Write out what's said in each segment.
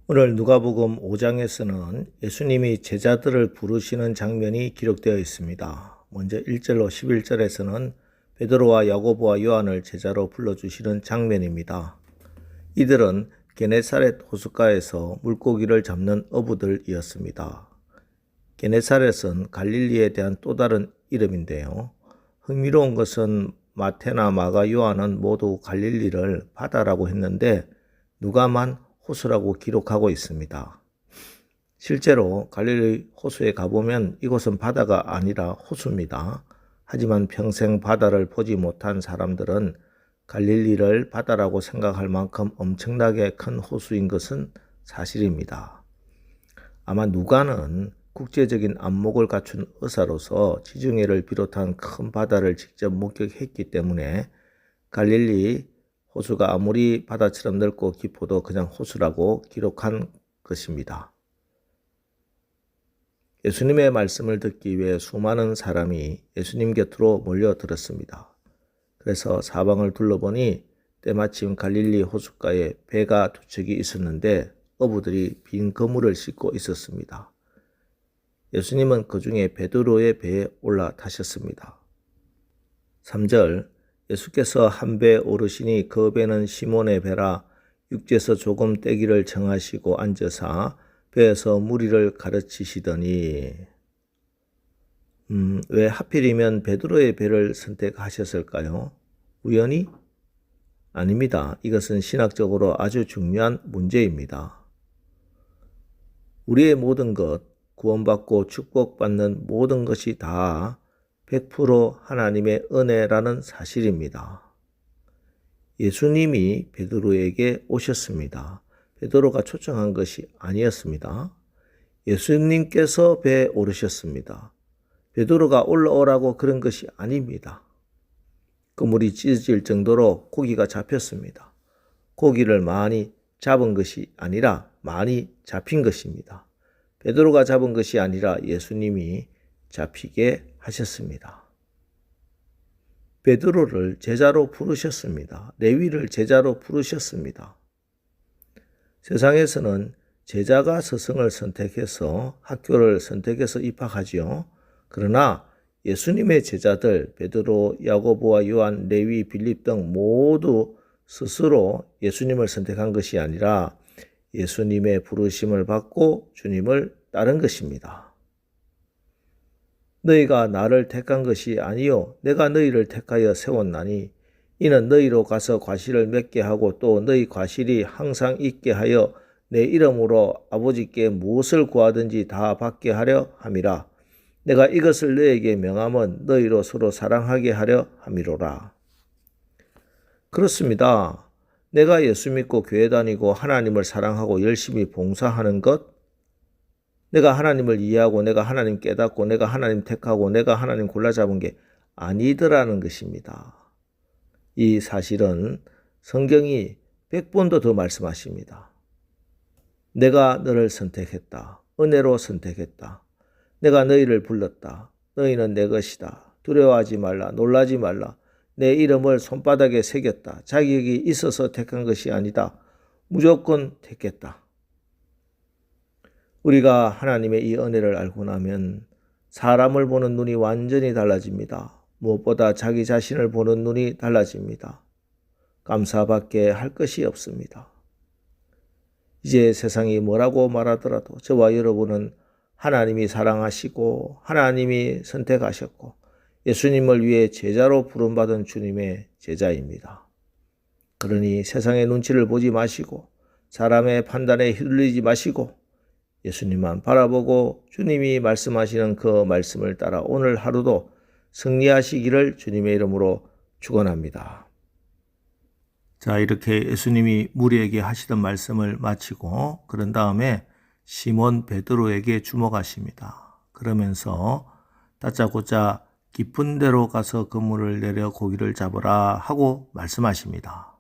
오늘 누가복음 5장에서는 예수님이 제자들을 부르시는 장면이 기록되어 있습니다. 먼저 1절로 11절에서는 베드로와 야고보와 요한을 제자로 불러주시는 장면입니다. 이들은 게네사렛 호숫가에서 물고기를 잡는 어부들이었습니다. 게네사렛은 갈릴리에 대한 또 다른 이름인데요. 흥미로운 것은 마태나 마가, 요한은 모두 갈릴리를 바다라고 했는데 누가만 호수라고 기록하고 있습니다. 실제로 갈릴리 호수에 가보면 이곳은 바다가 아니라 호수입니다. 하지만 평생 바다를 보지 못한 사람들은 갈릴리를 바다라고 생각할 만큼 엄청나게 큰 호수인 것은 사실입니다. 아마 누가는 국제적인 안목을 갖춘 의사로서 지중해를 비롯한 큰 바다를 직접 목격했기 때문에 갈릴리 호수가 아무리 바다처럼 넓고 깊어도 그냥 호수라고 기록한 것입니다. 예수님의 말씀을 듣기 위해 수많은 사람이 예수님 곁으로 몰려들었습니다. 그래서 사방을 둘러보니 때마침 갈릴리 호숫가에 배가 두 척이 있었는데 어부들이 빈 그물을 싣고 있었습니다. 예수님은 그 중에 베드로의 배에 올라타셨습니다. 3절 예수께서 한 배 오르시니 그 배는 시몬의 배라 육지에서 조금 떼기를 정하시고 앉으사 배에서 무리를 가르치시더니 왜 하필이면 베드로의 배를 선택하셨을까요? 우연히? 아닙니다. 이것은 신학적으로 아주 중요한 문제입니다. 우리의 모든 것, 구원받고 축복받는 모든 것이 다 100% 하나님의 은혜라는 사실입니다. 예수님이 베드로에게 오셨습니다. 베드로가 초청한 것이 아니었습니다. 예수님께서 배에 오르셨습니다. 베드로가 올라오라고 그런 것이 아닙니다. 그물이 찢어질 정도로 고기가 잡혔습니다. 고기를 많이 잡은 것이 아니라 많이 잡힌 것입니다. 베드로가 잡은 것이 아니라 예수님이 잡히게 하셨습니다. 베드로를 제자로 부르셨습니다. 레위를 제자로 부르셨습니다. 세상에서는 제자가 스승을 선택해서 학교를 선택해서 입학하지요. 그러나 예수님의 제자들 베드로, 야고보와 요한, 레위, 빌립 등 모두 스스로 예수님을 선택한 것이 아니라 예수님의 부르심을 받고 주님을 따른 것입니다. 너희가 나를 택한 것이 아니요 내가 너희를 택하여 세웠나니 이는 너희로 가서 과실을 맺게 하고 또 너희 과실이 항상 있게 하여 내 이름으로 아버지께 무엇을 구하든지 다 받게 하려 함이라. 내가 이것을 너희에게 명함은 너희로 서로 사랑하게 하려 함이로라. 그렇습니다. 내가 예수 믿고 교회 다니고 하나님을 사랑하고 열심히 봉사하는 것, 내가 하나님을 이해하고 내가 하나님 깨닫고 내가 하나님 택하고 내가 하나님 골라잡은 게 아니더라는 것입니다. 이 사실은 성경이 100번도 더 말씀하십니다. 내가 너를 선택했다. 은혜로 선택했다. 내가 너희를 불렀다. 너희는 내 것이다. 두려워하지 말라. 놀라지 말라. 내 이름을 손바닥에 새겼다. 자격이 있어서 택한 것이 아니다. 무조건 택했다. 우리가 하나님의 이 은혜를 알고 나면 사람을 보는 눈이 완전히 달라집니다. 무엇보다 자기 자신을 보는 눈이 달라집니다. 감사밖에 할 것이 없습니다. 이제 세상이 뭐라고 말하더라도 저와 여러분은 하나님이 사랑하시고 하나님이 선택하셨고 예수님을 위해 제자로 부름받은 주님의 제자입니다. 그러니 세상의 눈치를 보지 마시고 사람의 판단에 휘둘리지 마시고 예수님만 바라보고 주님이 말씀하시는 그 말씀을 따라 오늘 하루도 승리하시기를 주님의 이름으로 축원합니다. 자, 이렇게 예수님이 무리에게 하시던 말씀을 마치고 그런 다음에 시몬 베드로에게 주목하십니다. 그러면서 다짜고짜 깊은 데로 가서 그물을 내려 고기를 잡으라 하고 말씀하십니다.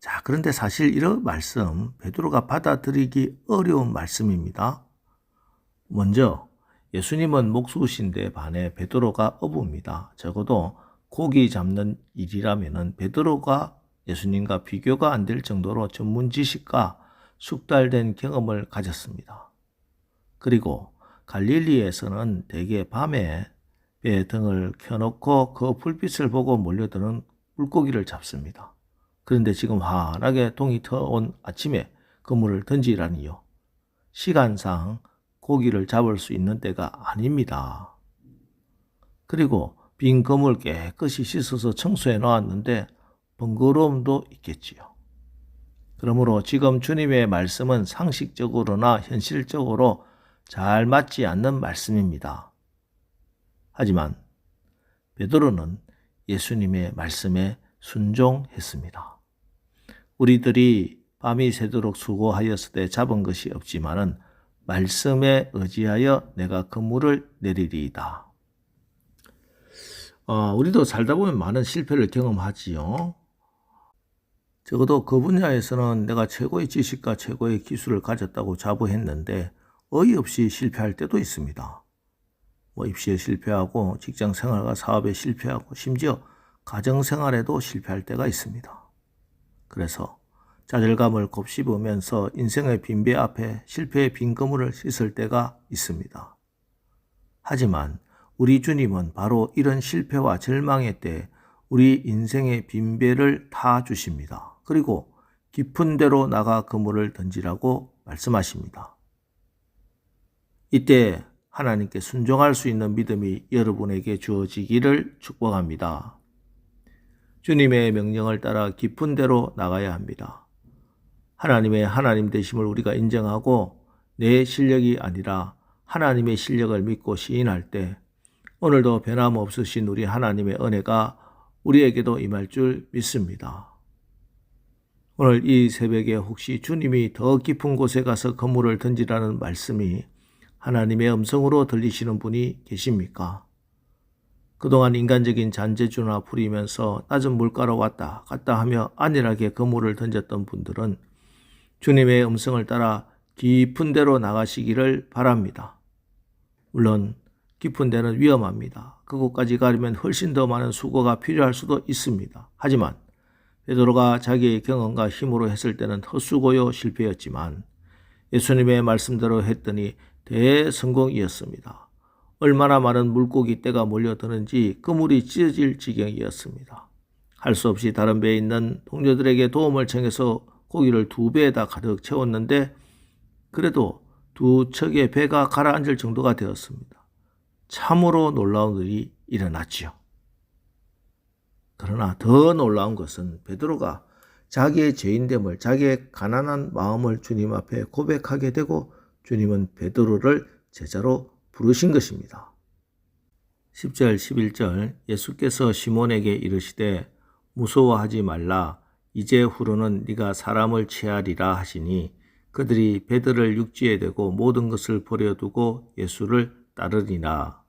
자, 그런데 사실 이런 말씀 베드로가 받아들이기 어려운 말씀입니다. 먼저 예수님은 목수신데 반해 베드로가 어부입니다. 적어도 고기 잡는 일이라면 베드로가 예수님과 비교가 안 될 정도로 전문 지식과 숙달된 경험을 가졌습니다. 그리고 갈릴리에서는 대개 밤에 배에 등을 켜놓고 그 불빛을 보고 몰려드는 물고기를 잡습니다. 그런데 지금 환하게 동이 트어온 아침에 그물을 던지라니요. 시간상 고기를 잡을 수 있는 때가 아닙니다. 그리고 빈 그물 깨끗이 씻어서 청소해 놓았는데 번거로움도 있겠지요. 그러므로 지금 주님의 말씀은 상식적으로나 현실적으로 잘 맞지 않는 말씀입니다. 하지만 베드로는 예수님의 말씀에 순종했습니다. 우리들이 밤이 새도록 수고하였을 때 잡은 것이 없지만은 말씀에 의지하여 내가 그물을 내리리이다. 우리도 살다 보면 많은 실패를 경험하지요. 적어도 그 분야에서는 내가 최고의 지식과 최고의 기술을 가졌다고 자부했는데 어이없이 실패할 때도 있습니다. 입시에 실패하고 직장 생활과 사업에 실패하고 심지어 가정 생활에도 실패할 때가 있습니다. 그래서 좌절감을 곱씹으면서 인생의 빈배 앞에 실패의 빈 그물을 씻을 때가 있습니다. 하지만 우리 주님은 바로 이런 실패와 절망의 때 우리 인생의 빈배를 타 주십니다. 그리고 깊은 데로 나가 그물을 던지라고 말씀하십니다. 이때 하나님께 순종할 수 있는 믿음이 여러분에게 주어지기를 축복합니다. 주님의 명령을 따라 깊은 데로 나가야 합니다. 하나님의 하나님 되심을 우리가 인정하고 내 실력이 아니라 하나님의 실력을 믿고 시인할 때 오늘도 변함없으신 우리 하나님의 은혜가 우리에게도 임할 줄 믿습니다. 오늘 이 새벽에 혹시 주님이 더 깊은 곳에 가서 그물을 던지라는 말씀이 하나님의 음성으로 들리시는 분이 계십니까? 그동안 인간적인 잔재주나 부리면서 낮은 물가로 왔다 갔다 하며 안일하게 그물을 던졌던 분들은 주님의 음성을 따라 깊은 데로 나가시기를 바랍니다. 물론 깊은 데는 위험합니다. 그곳까지 가려면 훨씬 더 많은 수고가 필요할 수도 있습니다. 하지만 베드로가 자기의 경험과 힘으로 했을 때는 헛수고요 실패였지만 예수님의 말씀대로 했더니 대성공이었습니다. 얼마나 많은 물고기 떼가 몰려드는지 그물이 찢어질 지경이었습니다. 할 수 없이 다른 배에 있는 동료들에게 도움을 청해서 고기를 2배에다 가득 채웠는데 그래도 2척의 배가 가라앉을 정도가 되었습니다. 참으로 놀라운 일이 일어났지요. 그러나 더 놀라운 것은 베드로가 자기의 죄인됨을, 자기의 가난한 마음을 주님 앞에 고백하게 되고 주님은 베드로를 제자로 부르신 것입니다. 10절 11절 예수께서 시몬에게 이르시되 무서워하지 말라. 이제 후로는 네가 사람을 취하리라 하시니 그들이 베드로를 육지에 대고 모든 것을 버려두고 예수를 따르리라.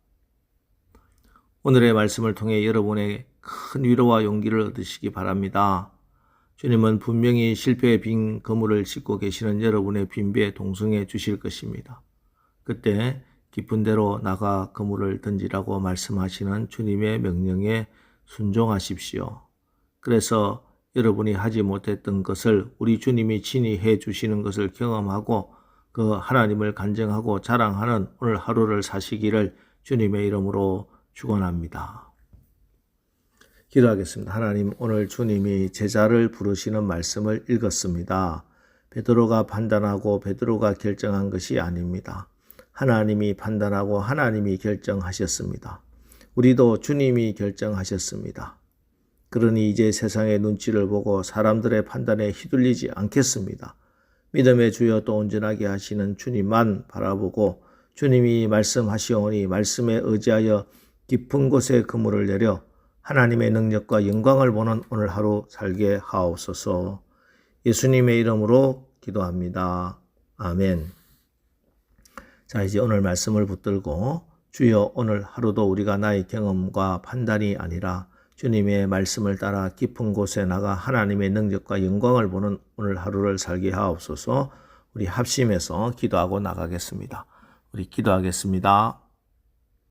오늘의 말씀을 통해 여러분의 큰 위로와 용기를 얻으시기 바랍니다. 주님은 분명히 실패의 빈 그물을 씻고 계시는 여러분의 빈배에 동성해 주실 것입니다. 그때 깊은 데로 나가 그물을 던지라고 말씀하시는 주님의 명령에 순종하십시오. 그래서 여러분이 하지 못했던 것을 우리 주님이 친히 해 주시는 것을 경험하고 그 하나님을 간증하고 자랑하는 오늘 하루를 사시기를 주님의 이름으로 축원합니다. 기도하겠습니다. 하나님, 오늘 주님이 제자를 부르시는 말씀을 읽었습니다. 베드로가 판단하고 베드로가 결정한 것이 아닙니다. 하나님이 판단하고 하나님이 결정하셨습니다. 우리도 주님이 결정하셨습니다. 그러니 이제 세상의 눈치를 보고 사람들의 판단에 휘둘리지 않겠습니다. 믿음의 주여 또 온전하게 하시는 주님만 바라보고 주님이 말씀하시오니 말씀에 의지하여 깊은 곳에 그물을 내려 하나님의 능력과 영광을 보는 오늘 하루 살게 하옵소서. 예수님의 이름으로 기도합니다. 아멘. 자, 이제 오늘 말씀을 붙들고 주여 오늘 하루도 우리가 나의 경험과 판단이 아니라 주님의 말씀을 따라 깊은 곳에 나가 하나님의 능력과 영광을 보는 오늘 하루를 살게 하옵소서. 우리 합심해서 기도하고 나가겠습니다. 우리 기도하겠습니다.